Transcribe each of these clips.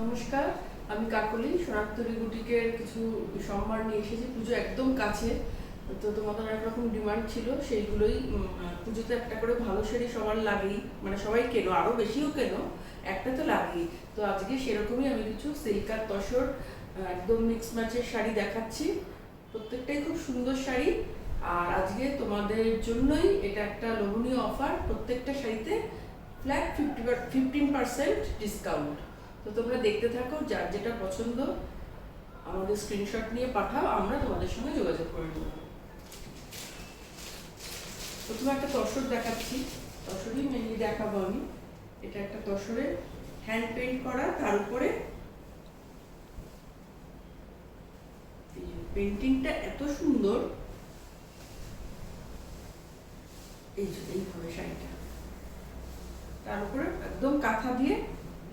নমস্কার, আমি কাকলি সোনারতরী বুটিকের কিছু সম্ভার নিয়ে এসেছি। পুজো একদম কাছে, তো তোমাদের অনেক রকম ডিমান্ড ছিল, সেইগুলোই পুজোতে একটা করে ভালো শাড়ি সবার লাগেই, মানে সবাই কেনো, আরও বেশিও কেনো, একটা তো লাগেই। তো আজকে সেরকমই আমি কিছু সিল্ক আর তসর একদম মিক্স ম্যাচের শাড়ি দেখাচ্ছি। প্রত্যেকটাই খুব সুন্দর শাড়ি। আর আজকে তোমাদের জন্যই এটা একটা লোভনীয় অফার, প্রত্যেকটা শাড়িতে ফ্ল্যাট 15% ডিসকাউন্ট। তো তোমরা দেখতে থাকো, যার যেটা পছন্দ আমাদের স্ক্রিনশট নিয়ে পাঠাও, আমরা তোমাদের সঙ্গে যোগাযোগ করে নেব। প্রথমে একটা তসর দেখাচ্ছি, তসরই মেনলি দেখাবো আমি। এটা একটা তসরে হ্যান্ড পেইন্ট করা, তার উপরে পেন্টিংটা এত সুন্দর। এইভাবে শাড়িটা তার উপরে একদম কাঁথা দিয়ে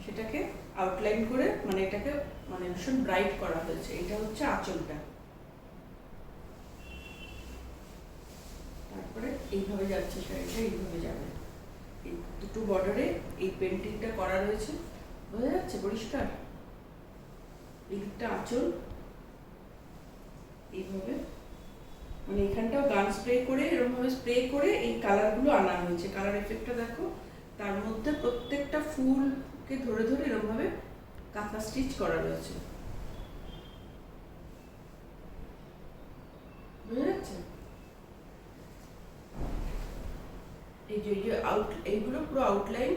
সেটাকে আউটলাইন করে, মানে এটাকে মানে ভীষণ ব্রাইট করা হয়েছে। এটা হচ্ছে আঁচলটা। তারপরে এইভাবে যাচ্ছে শাড়িটা, এইভাবে যাবে। এই দুটো বর্ডারে এই পেন্টিংটা করা রয়েছে, বোঝা যাচ্ছে পরিষ্কার। এই দিকটা আঁচল, এইভাবে মানে এখানটাও গান স্প্রে করে, এরকমভাবে স্প্রে করে এই কালারগুলো আনা হয়েছে। কালার এফেক্টটা দেখো, তার মধ্যে প্রত্যেকটা ফুলকে ধরে ধরে এরকমভাবে কাঁথা স্টিচ করা রয়েছে, বোঝা যাচ্ছে। এই যে এইগুলো পুরো আউটলাইন,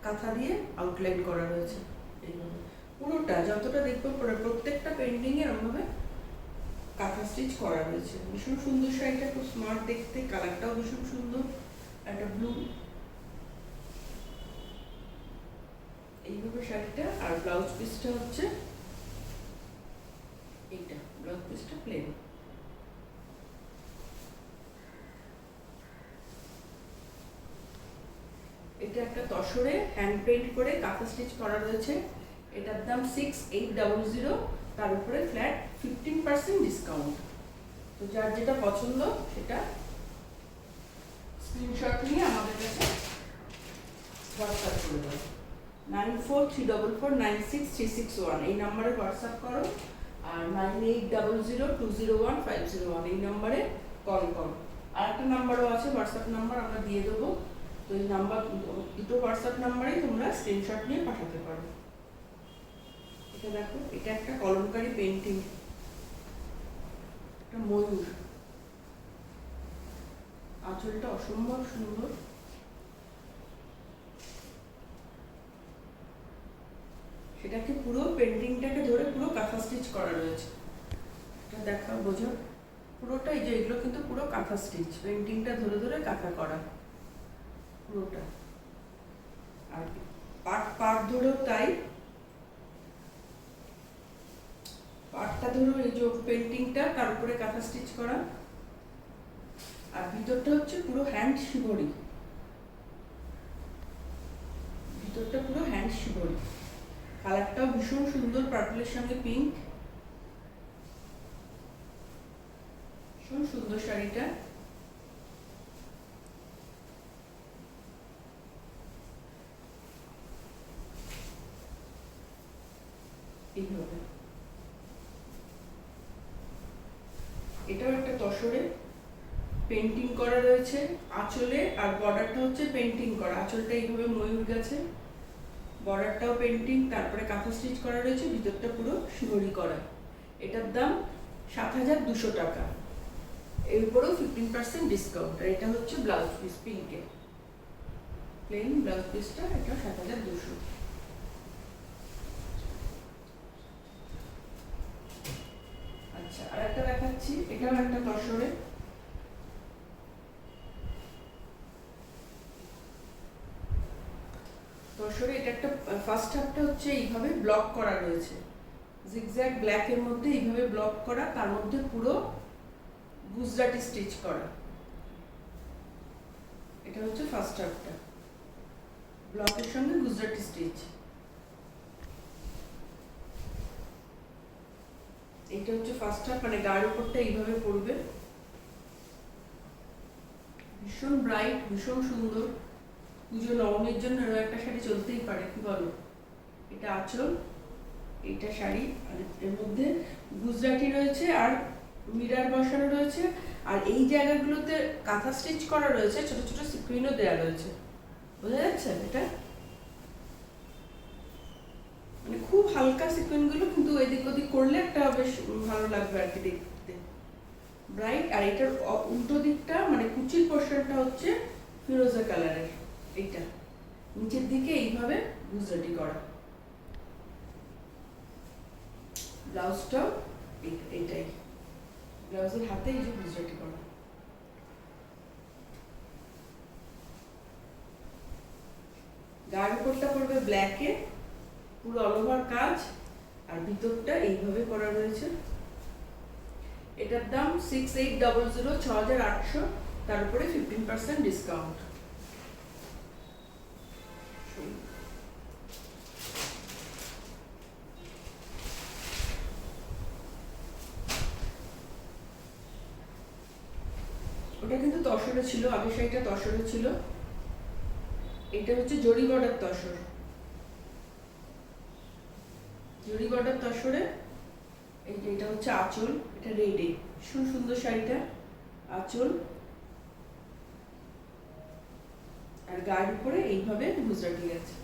কাঁথা দিয়ে আউটলাইন করা রয়েছে। এইভাবে পুরোটা যতটা দেখবো, প্রত্যেকটা পেন্টিং এ এরকমভাবে কাঁথা স্টিচ করা রয়েছে। ভীষণ সুন্দর শাড়িটা, খুব স্মার্ট দেখতে, কালারটাও ভীষণ সুন্দর, একটা ব্লু। এইভাবে শাড়িটা। আর ব্লাউজ পিসটা হচ্ছে এইটা, ব্লাউজ পিসটা প্লেন। এটা একটা তসরে হ্যান্ড পেইন্ট করে কাঁথা স্টিচ করা রয়েছে। এটার দাম 6800, তার উপরে ফ্ল্যাট 15% ডিসকাউন্ট। তো যার যেটা পছন্দ সেটা স্ক্রিনশট নিয়ে আমাদের কাছে হোয়াটসঅ্যাপ করে দাও। 9434496361 এই নাম্বারে হোয়াটসঅ্যাপ করো, আর 9800201501 এই নাম্বারে কল করো। আর একটা নাম্বারও আছে, হোয়াটসঅ্যাপ নাম্বার আমরা দিয়ে দেবো। তো এই নাম্বার, দুটো হোয়াটসঅ্যাপ নাম্বারেই তোমরা স্ক্রিনশট নিয়ে পাঠাতে পারো। এটা দেখো, এটা একটা কলমকারী পেন্টিং, একটা ময়ূর, আঁচলটা অসম্ভব সুন্দর। সেটাকে পুরো পেন্টিংটাকে ধরে পুরো কাঁথা স্টিচ করা রয়েছে। এটা দেখা বোঝো পুরোটাই, যে এগুলো কিন্তু পুরো কাঁথা স্টিচ, পেন্টিংটা ধরে ধরে কাঁথা করা পুরোটা। আর পাট পাট ধরেও তাই, পাটটা ধরো এই যে পেন্টিংটা, তার উপরে কাঁথা স্টিচ করা। আর ভিতরটা হচ্ছে পুরো হ্যান্ড শিবরি, ভিতরটা পুরো হ্যান্ড শিবরি। কালারটাও ভীষণ সুন্দর, পার্পলের সঙ্গে পিঙ্ক, ভীষণ সুন্দর শাড়িটা। এইভাবে এটাও একটা তসরে পেন্টিং করা রয়েছে আঁচলে, আর বর্ডারটা হচ্ছে পেন্টিং করা। আঁচলটা এইভাবে ময়ূর গেছে, বর্ডারটাও পেন্টিং, তারপরে কাঁথা স্টিচ করা রয়েছে, ভিতরটা পুরো শিবরি করা। এটার দাম 7200 টাকা, এর উপরেও 15% ডিসকাউন্ট। আর এটা হচ্ছে ব্লাউজ পিস, পিঙ্কে প্লেন ব্লাউজ পিসটা, এটা 7200। আচ্ছা, আর একটা দেখাচ্ছি, এটাও একটা তসরে। তসরে এটা একটা, ফার্স্ট হাফটা হচ্ছে এইভাবে ব্লক করা রয়েছে, জিগজ্যাগ ব্ল্যাকের মধ্যে এইভাবে ব্লক করা, তার মধ্যে পুরো গুজরাটি স্টিচ করা। এটা হচ্ছে ফার্স্ট হাফটা, ব্লকের সঙ্গে গুজরাটি স্টিচ। এটা হচ্ছে ফার্স্ট হাফ, মানে গায়ের উপরটা এইভাবে পড়বে, ভীষণ ব্রাইট, ভীষণ সুন্দর। পুজো নবমীর জন্য এরকম একটা শাড়ি চলতেই পারে, কি বলো? এটা আঁচল, এইটা শাড়ি, আর এর মধ্যে গুজরাটি রয়েছে আর মিরার বসানো রয়েছে, আর এই জায়গাগুলোতে কাঁথা স্টিচ করা রয়েছে, ছোট ছোট সিকুইনও দেওয়া রয়েছে। বোঝা যাচ্ছে এটা? মানে খুব হালকা সিকুইনগুলো, কিন্তু এদিক ওদিক করলে একটা বেশ ভালো লাগবে আর কি দেখতে, ব্রাইট। আর এটার উল্টো দিকটা মানে কুচির পোর্শনটা হচ্ছে ফিরোজা কালারের, এইটা নিচের দিকে এইভাবে গুজরাটি করা। ব্লাউজটাও এইটাই, ব্লাউজের হাতে এই যে গুজরাটি করা। গায়ের উপরটা পড়বে ব্ল্যাকে, পুরো অল ওভার কাজ, আর ভিতরটা এইভাবে করা রয়েছে। এটার দাম 6800, 6800, তার উপরে 15% ডিসকাউন্ট। ওটা কিন্তু তসরে ছিল, আগের শাড়িটা তসরে ছিল, এটা হচ্ছে জরি বর্ডার তসর, জরি বর্ডার তসরে। এটা হচ্ছে আঁচল, এটা রেডে, ভীষণ সুন্দর শাড়িটা। আঁচল আর গায়ের উপরে এইভাবে গুজরাটি আছে,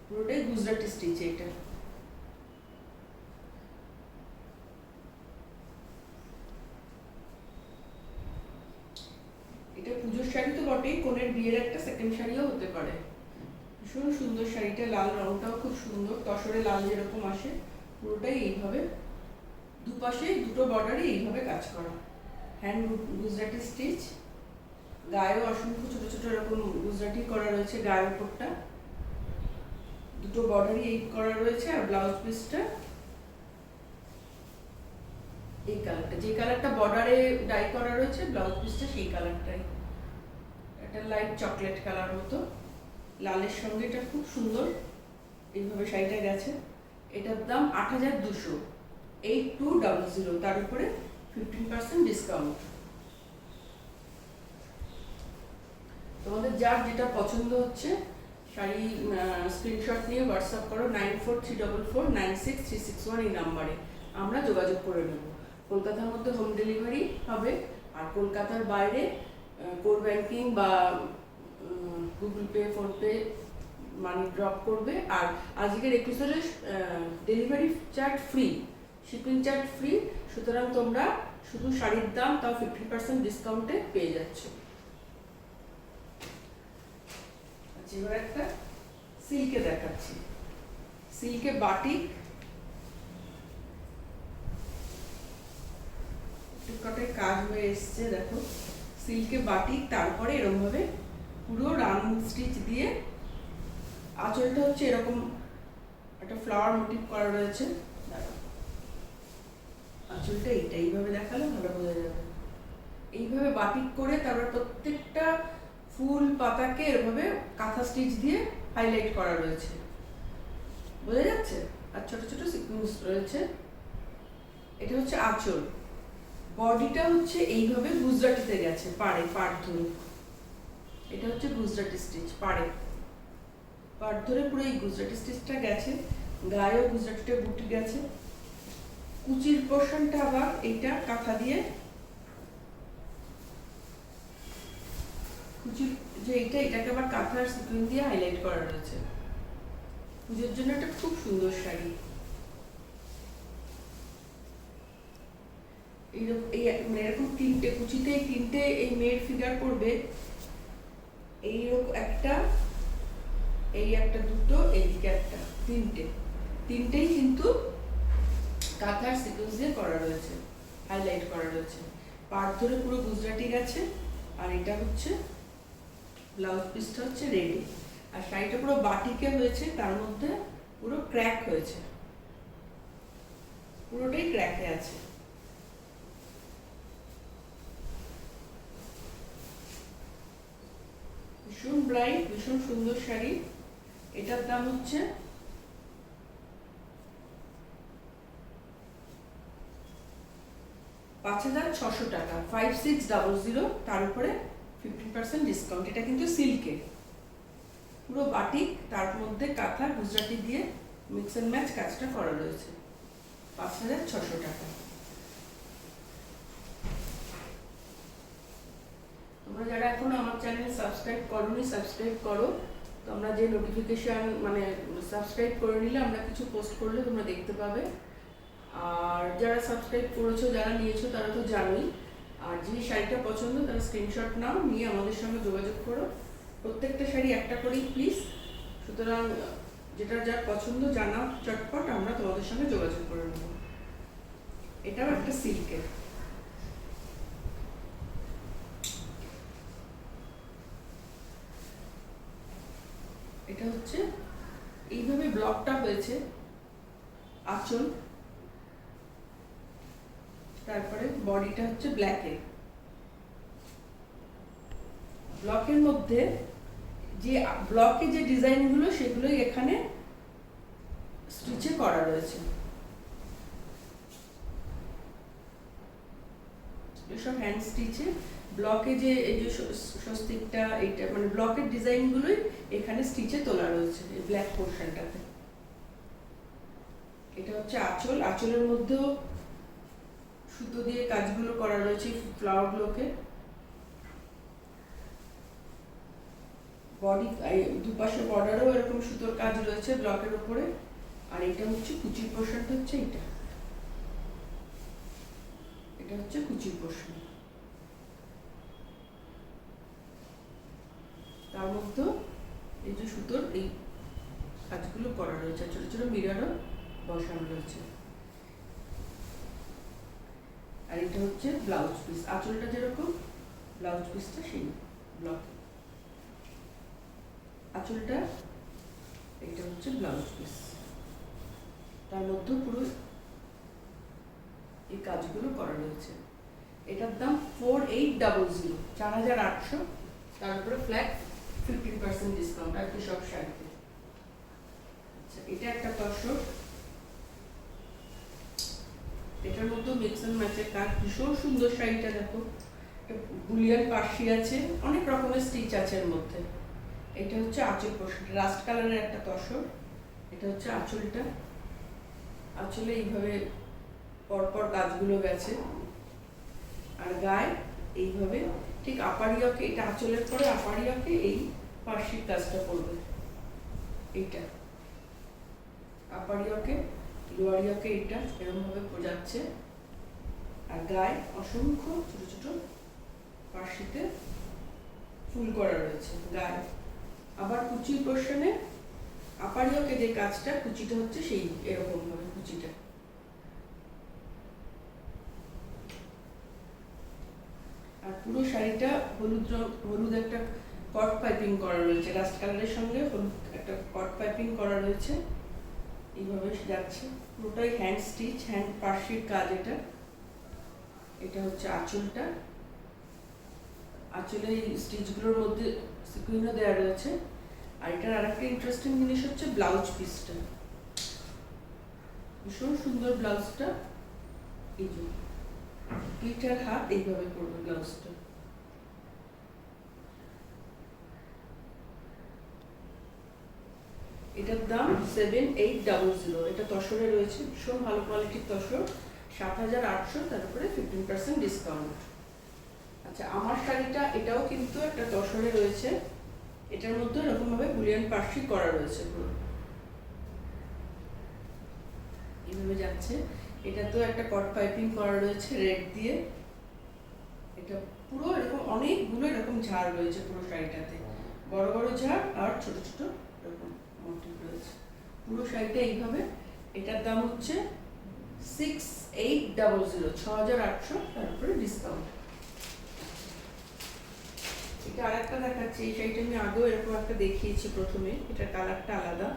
পুরোটাই গুজরাটি স্টিচ। এটা এটা পুজোর শাড়ি তো বটেই, কোনের বিয়ের একটা সেকেন্ড শাড়িও হতে পারে। ভীষণ সুন্দর শাড়িটা, লাল রংটাও খুব সুন্দর, তসরে লাল যেরকম আসে পুরোটাই এইভাবে, দুপাশে দুটো বর্ডারে এইভাবে কাজ করা, হ্যান্ড গুজরাটি স্টিচ। গায়েও অসংখ্য ছোট ছোট এরকম গুজরাটি করা রয়েছে, গায়ের উপরটা দুটো বর্ডারই এই করা রয়েছে। আর ব্লাউজ পিসটা এই কালারটা, যে কালারটা বর্ডারে ডাই করা রয়েছে, ব্লাউজ পিসটা সেই কালারটাই, একটা লাইট চকলেট কালার মতো, লালের সঙ্গে এটা খুব সুন্দর এইভাবে শাড়িটা গেছে। এটার দাম 8200, 8200, তার উপরে 15% ডিসকাউন্ট। তোমাদের যার যেটা পছন্দ হচ্ছে শাড়ি স্ক্রিনশট নিয়ে হোয়াটসঅ্যাপ করো 9434496361 এই নাম্বারে, আমরা যোগাযোগ করে নেব। কলকাতার মধ্যে হোম ডেলিভারি হবে, আর কলকাতার বাইরে কোর ব্যাংকিং বা গুগল পে, ফোনপে মানি ড্রপ করবে। আর আজকের এপিসোডে delivery charge free, shipping charge free, সুতরাং তোমরা শুধু শাড়ির দাম তাও 50% ডিসকাউন্টে পেয়ে যাচ্ছ। এবার একটা সিল্কে দেখাচ্ছি, সিল্কে বাটিক, কটায় কাজ হয়ে এসছে দেখো, সিল্কে বাটিক, তারপরে এরকম ভাবে পুরো রাউন্ড স্টিচ দিয়ে, আঁচলটা হচ্ছে এরকম একটা ফ্লাওয়ার মোটিভ করা রয়েছে। আঁচলটা এইভাবে দেখালে ভালো বোঝা যাবে, এইভাবে বাটিক করে তারপর প্রত্যেকটা ফুল পাতাকে এভাবে কাঁথা স্টিচ দিয়ে হাইলাইট করা রয়েছে, বোঝা যাচ্ছে। আর ছোট ছোট সিকুয়েন্স রয়েছে। এটা হচ্ছে আঁচল, বডিটা হচ্ছে এইভাবে গুজরাটিতে গেছে, পাড়ে পাড় ধরে, এটা হচ্ছে গুজরাটি স্টিচ, পাড়ে পাড় ধরে পুরো এই গুজরাটি স্টিচটা গেছে, গায়েও গুজরাটিটা বুটি গেছে। কুচির পোর্শনটা আবার এইটা কাঁথা দিয়ে, কুচির যে এটাকে আবার কাঁথার সিকুয়েন দিয়ে হাইলাইট করা রয়েছে। পুজোর জন্য একটা খুব সুন্দর শাড়ি। এরকম তিনটে কুচিতে, তিনটে এই মেয়ের ফিগার পড়বে, এইরকম একটা, এই একটা, দুটো, এইদিকে একটা, তিনটেই কিন্তু কাঁথার সিকুয়েন্স দিয়ে করা রয়েছে, হাইলাইট করা রয়েছে, পাড় ধরে পুরো গুজরাটি গেছে। আর এটা হচ্ছে ব্লাউজ পিসটা হচ্ছে রেডি, আর শাড়িটা পুরো বাটিকে হয়েছে, তার মধ্যে পুরো ক্র্যাক হয়েছে, পুরোটাই ক্র্যাকে আছে। ভীষণ ব্রাইট, ভীষণ সুন্দর শাড়ি। এটার দাম হচ্ছে 5600 টাকা, 5600, তার উপরে 15% ডিসকাউন্ট। এটা কিন্তু সিল্কে, পুরো বাটিক, তার মধ্যে কাঁথা গুজরাটি দিয়ে মিক্স অ্যান্ড ম্যাচ কাজটা করা রয়েছে, 5,600 টাকা। তোমরা যারা এখন আমার চ্যানেল সাবস্ক্রাইব করোনি, সাবস্ক্রাইব করো। তোমরা যে নোটিফিকেশন মানে সাবস্ক্রাইব করে নিলে আমরা কিছু পোস্ট করলে তোমরা দেখতে পাবে। আর যারা সাবস্ক্রাইব করেছো, যারা নিয়েছো, তারা তো জানোই। আর যে শাড়িটা পছন্দ তারা স্ক্রিনশট নাও, নিয়ে আমাদের সঙ্গে যোগাযোগ করো। প্রত্যেকটা শাড়ি একটা করেই প্লিজ। সুতরাং যেটা যার পছন্দ জানাও চটপট, আমরা তোমাদের সঙ্গে যোগাযোগ করে নেব। এটাও একটা সিল্কের। এটা হচ্ছে এইভাবে ব্লকটা হয়েছে, আঁচল, তারপরে বডিটা হচ্ছে ব্ল্যাকের। ব্লকের মধ্যে যে ব্লকে যে ডিজাইনগুলো সেগুলোই এখানে স্টিচে করা রয়েছে। এসব হ্যান্ড স্টিচে ব্লকে যে এই যে স্বস্তিকটা, এইটা মানে ব্লকের ডিজাইনগুলোই এখানে স্টিচে তোলা রয়েছে এই ব্ল্যাক পোর্শনটাতে। এটা হচ্ছে আঁচল, আঁচলের মধ্যেও সুতো দিয়ে কাজগুলো করা রয়েছে ফ্লাওয়ারগুলোকে। বডি দুপাশে বর্ডারও এরকম সুতোর কাজ রয়েছে ব্লকের উপরে। আর এটা হচ্ছে কুচির পোর্শনটা, হচ্ছে এটা হচ্ছে কুচির পোর্শন। তার মধ্যে এই যে সুতোর এই কাজগুলো করা রয়েছে, ছোট ছোট মিররও বসানো রয়েছে। আর এটা হচ্ছে ব্লাউজ পিস, আঁচলটা যেরকম ব্লাউজ পিসটা সেই ব্লক। আঁচলটা এটা হচ্ছে ব্লাউজ পিস, তার মধ্যে পুরো এই কাজগুলো করা রয়েছে। এটার দাম 4800, 4,800। তার উপরে ফ্ল্যাট 15% ডিসকাউন্ট আর কি সব শাড়িতে। আচ্ছা, এটা একটা তসর, এটার মধ্যে মিক্স এন্ড ম্যাচের কাজ, ভীষণ সুন্দর শাড়িটা। দেখো বুলিয়ান পার্সি আছে, অনেক রকমের স্টিচ আছে এর মধ্যে। এটা হচ্ছে আঁচল পোর্শন, রাস্ট কালারের একটা তসর। এটা হচ্ছে আঁচলটা, আঁচলে এইভাবে পরপর কাজগুলো গেছে। আর গায়ে এইভাবে ঠিক আপারিয়াকে, এটা আঁচলের পরে আপারিয়াকে এই পার্সির কাজটা করবে। এইটা আপারিয়াকে, লোয়ারিয়াকে এইটা এরকম ভাবে যাচ্ছে। আর গায়ে অসংখ্য ছোট ছোট পার্সিতে ফুল করা রয়েছে গায়ে। আবার কুচির পোর্শনে আপারিয়াকে যে কাজটা, কুচিটা হচ্ছে সেই এরকম ভাবে কুচিটা। আর পুরো শাড়িটা হলুদ একটা কট পাইপিং করা রয়েছে, রাস্ট কালারের সঙ্গে হলুদ একটা কট পাইপিং করা রয়েছে। এইভাবে যাচ্ছে পুরোটাই হ্যান্ড স্টিচ, হ্যান্ড পার্সির কাজ। এটা হচ্ছে আঁচলটা, আঁচলে এই স্টিচগুলোর মধ্যে সিকুইনও দেওয়া রয়েছে। আর এটার আরেকটা ইন্টারেস্টিং জিনিস হচ্ছে ব্লাউজ পিসটা, ভীষণ সুন্দর ব্লাউজটা। এই যে পিঠের হাত এইভাবে করবে ব্লাউজটা। এটার দাম 7800। এটা তসরে রয়েছে, ভীষণ ভালো কোয়ালিটির তসর, 7,800, তার উপরে 15% ডিসকাউন্ট। আচ্ছা, আমার শাড়িটা এটাও কিন্তু একটা তসরে রয়েছে। এটার মধ্যে এরকম ভাবে বুলিয়ান পার্সি করা রয়েছে, পুরো এইভাবে যাচ্ছে। এটা তো একটা কট পাইপিং করা রয়েছে রেড দিয়ে। এটা পুরো এরকম অনেকগুলো এরকম ঝাড় রয়েছে পুরো শাড়িটাতে, বড় বড় ঝাড় আর ছোট ছোট এরকম মোটিভ রয়েছে পুরো শাড়িটা এইভাবে। এটার দাম হচ্ছে 6800, 6,800, তার উপরে ডিসকাউন্ট। এটা আরেকটা দেখাচ্ছি, এই শাড়িটা আমি আগেও এরকম একটা দেখিয়েছি প্রথমে। এটার কালারটা আলাদা।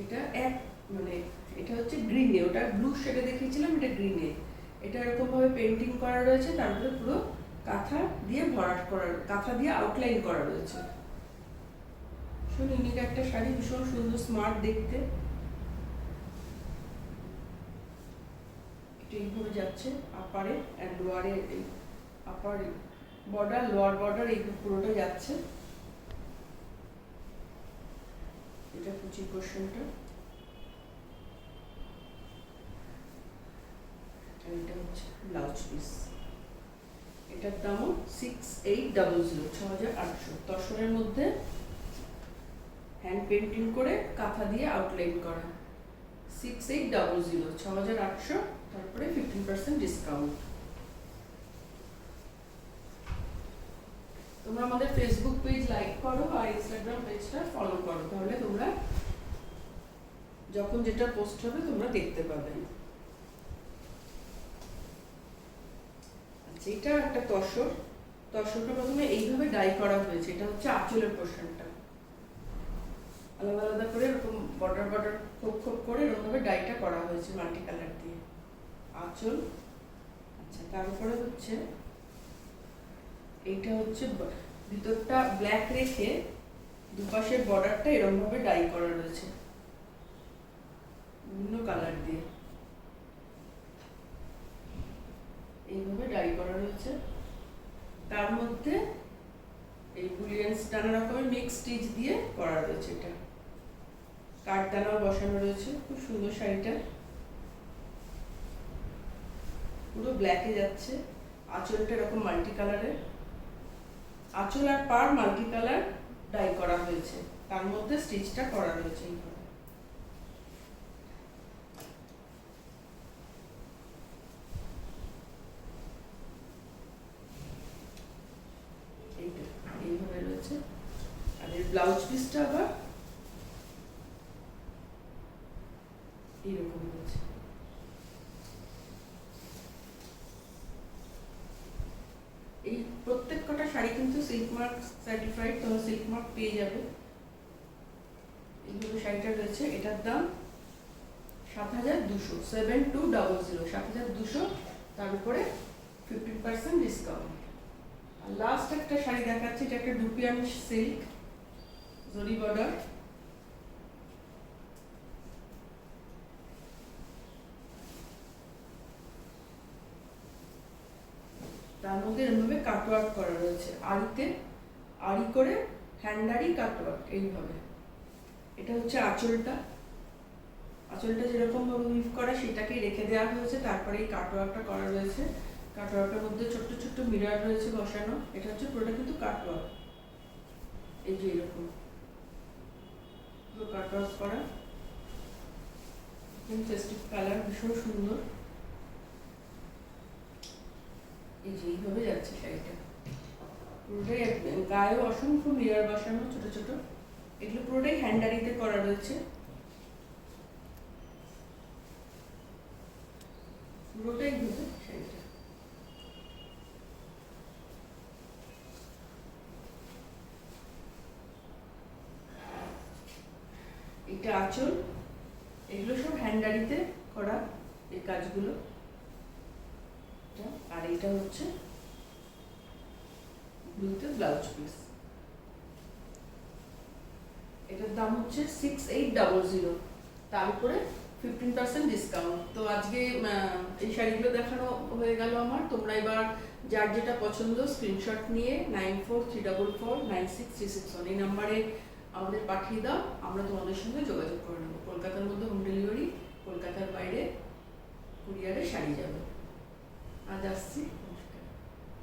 এটা এক মানে এটা হচ্ছে গ্রিনে, ওটা ব্লু শেডে দেখিয়েছিলাম, এটা গ্রিনে। এটা এরকম ভাবে পেন্টিং করা রয়েছে, তারপরে পুরো কাঁথা দিয়ে ভরাট করা, কাঁথা দিয়ে আউটলাইন করা রয়েছে। ভীষণ ইউনিক একটা শাড়ি, ভীষণ সুন্দর, স্মার্ট দেখতে। এইভাবে যাচ্ছে আপারে অ্যান্ড লোয়ারে, এই আপার বর্ডার লোয়ার বর্ডার এই পুরোটা যাচ্ছে। এটা কুচি পোর্শনটা, আর এটা হচ্ছে ব্লাউজ পিস। এটার দামও 6800, 6800। তসরের মধ্যে হ্যান্ড পেন্টিং করে কাঁথা দিয়ে আউটলাইন করা। 6800, 6800, তারপরে 15% ডিসকাউন্ট। তোমরা আমাদের ফেসবুক পেজ লাইক করো আর ইনস্টাগ্রাম পেজটা ফলো করো, তাহলে তোমরা যখন যেটা পোস্ট হবে তোমরা দেখতে পাবে। আচ্ছা, এটা একটা তসর। তসরটা প্রথমে এইভাবে ডাই করা হয়েছে। এটা হচ্ছে আঁচলের পোর্শনটা, আলাদা আলাদা করে এরকম বর্ডার বর্ডার খোপ খোপ করে এরকমভাবে ডাইটা করা হয়েছে মাল্টি কালার দিয়ে। আঁচল। আচ্ছা, তারপরে হচ্ছে এইটা হচ্ছে ভিতরটা ব্ল্যাক রেখে দুপাশের বর্ডারটা এরকম ভাবে ডাই করা রয়েছে বিভিন্ন কালার দিয়ে, এইভাবে ডাই করা রয়েছে। তার মধ্যে এই বুলিয়ান্স নানা রকমের মিক্স স্টিচ দিয়ে করা রয়েছে। এটা কাঠদানাও বসানো রয়েছে। খুব সুন্দর শাড়িটা, পুরো ব্ল্যাকে যাচ্ছে। আঁচলটা এরকম মাল্টি কালারের, আঁচল আর পাড় মাল্টি কালার ডাই করা হয়েছে, তার মধ্যে স্টিচটা করা রয়েছে এইভাবে। এইভাবে রয়েছে। আর এর ব্লাউজ পিসটা আবার এইরকম রয়েছে। এই প্রত্যেক কটা শাড়ি কিন্তু সিল্ক মার্ক সার্টিফাইড, তোমরা সিল্ক মার্ক পেয়ে যাবে। এইভাবে শাড়িটা রয়েছে। এটার দাম 7200, 7200, 7200, তার উপরে 15% ডিসকাউন্ট। আর লাস্ট একটা শাড়ি দেখাচ্ছি, এটা একটা ডুপিয়ান সিল্ক জরি বর্ডার। তার মধ্যে এরকমভাবে কাটওয়ার্ক করা রয়েছে, আড়িতে আড়ি করে হ্যান্ডারি কাটওয়ার্ক এইভাবে। এটা হচ্ছে আঁচলটা। আঁচলটা যেরকম ভাবে উইভ করা সেটাকেই রেখে দেওয়া হয়েছে, তারপরে এই কাটওয়ার্কটা করা রয়েছে। কাটওয়ার্কের মধ্যে ছোট্ট ছোট্ট মিরর রয়েছে বসানো। এটা হচ্ছে পুরোটা কিন্তু কাটওয়ার্ক, এই যে এরকম পুরো কাটওয়ার্ক করা। ফেস্টিভ কালার, ভীষণ সুন্দর। এই যে এইভাবে যাচ্ছে শাড়িটা, পুরোটাই গায়েও অসংখ্য মিরর বসানো ছোট ছোট। এগুলো পুরোটাই হ্যান্ডারিতে করা রয়েছে, পুরোটাই ঘুরে শাড়িটা। এটা আঁচল, এগুলো সব হ্যান্ডারিতে করা এই কাজগুলো। আর এটা হচ্ছে ব্লুতে ব্লাউজ পিস। এটার দাম হচ্ছে 6800, তার উপরে 15% ডিসকাউন্ট। তো আজকে এই শাড়িগুলো দেখানো হয়ে গেল আমার। তোমরা এবার যার যেটা পছন্দ স্ক্রিনশট নিয়ে 9434496361 এই নাম্বারে আমাদের পাঠিয়ে দাও, আমরা তোমাদের সঙ্গে যোগাযোগ করে নেবো। কলকাতার মধ্যে হোম ডেলিভারি, কলকাতার বাইরে কুরিয়ারে শাড়ি যাবে। আজ আসছি।